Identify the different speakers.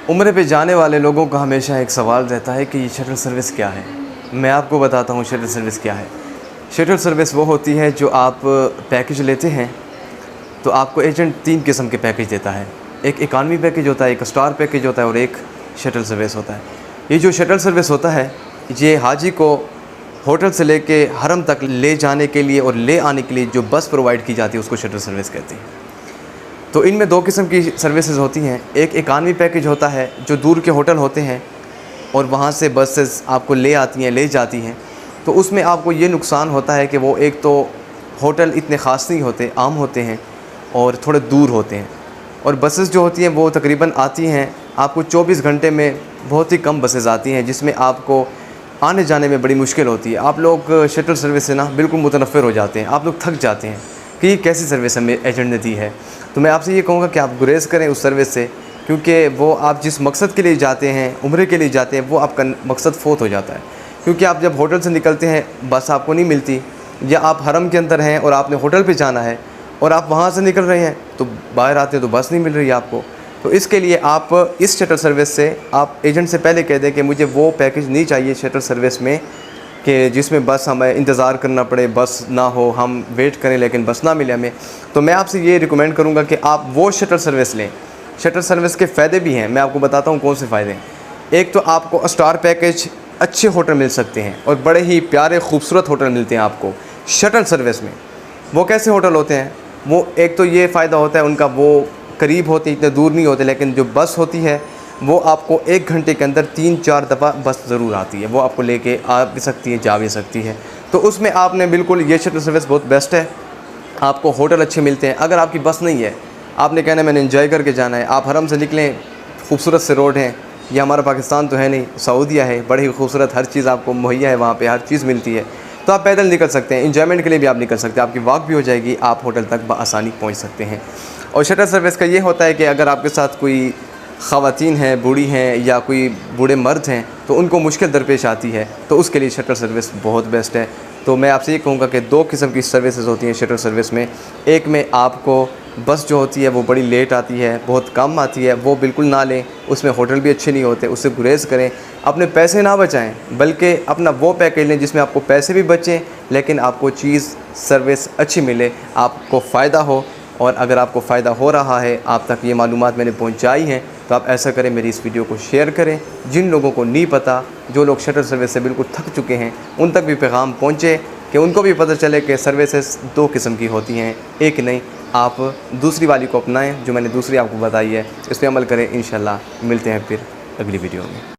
Speaker 1: उम्रे पे जाने वाले लोगों का हमेशा एक सवाल रहता है कि ये शटल सर्विस क्या है। मैं आपको बताता हूँ शटल सर्विस क्या है। शटल सर्विस वो होती है जो आप पैकेज लेते हैं तो आपको एजेंट 3 किस्म के पैकेज देता है। एक इकानमी पैकेज होता है, एक स्टार पैकेज होता है और एक शटल सर्विस होता है। ये जो शटल सर्विस होता है ये हाजी को होटल से लेके हरम तक ले जाने के लिए और ले आने के लिए जो बस प्रोवाइड की जाती है उसको शटल सर्विस कहते हैं। तो इनमें 2 किस्म की सर्विसेज होती हैं। एक इकानमी पैकेज होता है जो दूर के होटल होते हैं और वहाँ से बसेस आपको ले आती हैं, ले जाती हैं। तो उसमें आपको ये नुकसान होता है कि वो एक तो होटल इतने ख़ास नहीं होते, आम होते हैं और थोड़े दूर होते हैं। और बसेस जो होती हैं वो तकरीबन आती हैं आपको 24 घंटे में, बहुत ही कम बसेस आती हैं जिसमें आपको आने जाने में बड़ी मुश्किल होती है। आप लोग शटल सर्विस से ना बिल्कुल मुतनफ़िर हो जाते हैं, आप लोग थक जाते हैं कि ये कैसी सर्विस हमें एजेंट ने दी है। तो मैं आपसे ये कहूँगा कि आप गुरेज़ करें उस सर्विस से, क्योंकि वो आप जिस मकसद के लिए जाते हैं, उम्रे के लिए जाते हैं, वो आपका मकसद फ़ौत हो जाता है। क्योंकि आप जब होटल से निकलते हैं बस आपको नहीं मिलती, या आप हरम के अंदर हैं और आपने होटल पे जाना है और आप वहाँ से निकल रहे हैं तो बाहर आते हैं तो बस नहीं मिल रही है आपको। तो इसके लिए आप इस शटल सर्विस से आप एजेंट से पहले कह दें कि मुझे वो पैकेज नहीं चाहिए शटल सर्विस में कि जिसमें बस हमें इंतज़ार करना पड़े, बस ना हो, हम वेट करें लेकिन बस ना मिले हमें। तो मैं आपसे ये रिकमेंड करूँगा कि आप वो शटल सर्विस लें। शटल सर्विस के फ़ायदे भी हैं, मैं आपको बताता हूँ कौन से फ़ायदे हैं। एक तो आपको स्टार पैकेज अच्छे होटल मिल सकते हैं और बड़े ही प्यारे खूबसूरत होटल मिलते हैं आपको शटल सर्विस में। वो कैसे होटल होते हैं? वो एक तो ये फ़ायदा होता है उनका, वो करीब होते, इतने दूर नहीं होते, लेकिन जो बस होती है वो आपको 1 घंटे के अंदर 3-4 दफ़ा बस ज़रूर आती है। वो आपको लेके आ भी सकती है, जा भी सकती है। तो उसमें आपने बिल्कुल ये शटल सर्विस बहुत बेस्ट है। आपको होटल अच्छे मिलते हैं। अगर आपकी बस नहीं है, आपने कहना है मैंने एंजॉय करके जाना है, आप हरम से निकलें, खूबसूरत से रोड हैं, ये हमारा पाकिस्तान तो है नहीं, सऊदीया है, बड़ी खूबसूरत हर चीज़ आपको मुहैया है, वहाँ पे हर चीज़ मिलती है। तो आप पैदल निकल सकते हैं, एंजॉयमेंट के लिए भी आप निकल सकते हैं, आपकी वॉक भी हो जाएगी, आप होटल तक बआसानी पहुँच सकते हैं। और शटल सर्विस का ये होता है कि अगर आपके साथ कोई ख़वातीन हैं, बूढ़ी हैं या कोई बूढ़े मर्द हैं तो उनको मुश्किल दरपेश आती है, तो उसके लिए शटल सर्विस बहुत बेस्ट है। तो मैं आपसे ये कहूँगा कि 2 किस्म की सर्विसेज होती हैं शटल सर्विस में। एक में आपको बस जो होती है वो बड़ी लेट आती है, बहुत कम आती है, वो बिल्कुल ना लें। उसमें होटल भी अच्छे नहीं होते, उससे गुरेज़ करें। अपने पैसे ना बचाएं, बल्कि अपना वो पैकेज लें जिसमें आपको पैसे भी बचें लेकिन आपको चीज़ सर्विस अच्छी मिले, आपको फ़ायदा हो। और अगर आपको फ़ायदा हो रहा है, आप तक ये मालूमात मैंने पहुंचाई हैं, तो आप ऐसा करें, मेरी इस वीडियो को शेयर करें। जिन लोगों को नहीं पता, जो लोग शटल सर्विस से बिल्कुल थक चुके हैं, उन तक भी पैगाम पहुँचे कि उनको भी पता चले कि सर्विसेज 2 किस्म की होती हैं, एक नहीं। आप दूसरी वाली को अपनाएं जो मैंने दूसरी आपको बताई है, इस पर अमल करें। इंशाल्लाह मिलते हैं फिर अगली वीडियो में।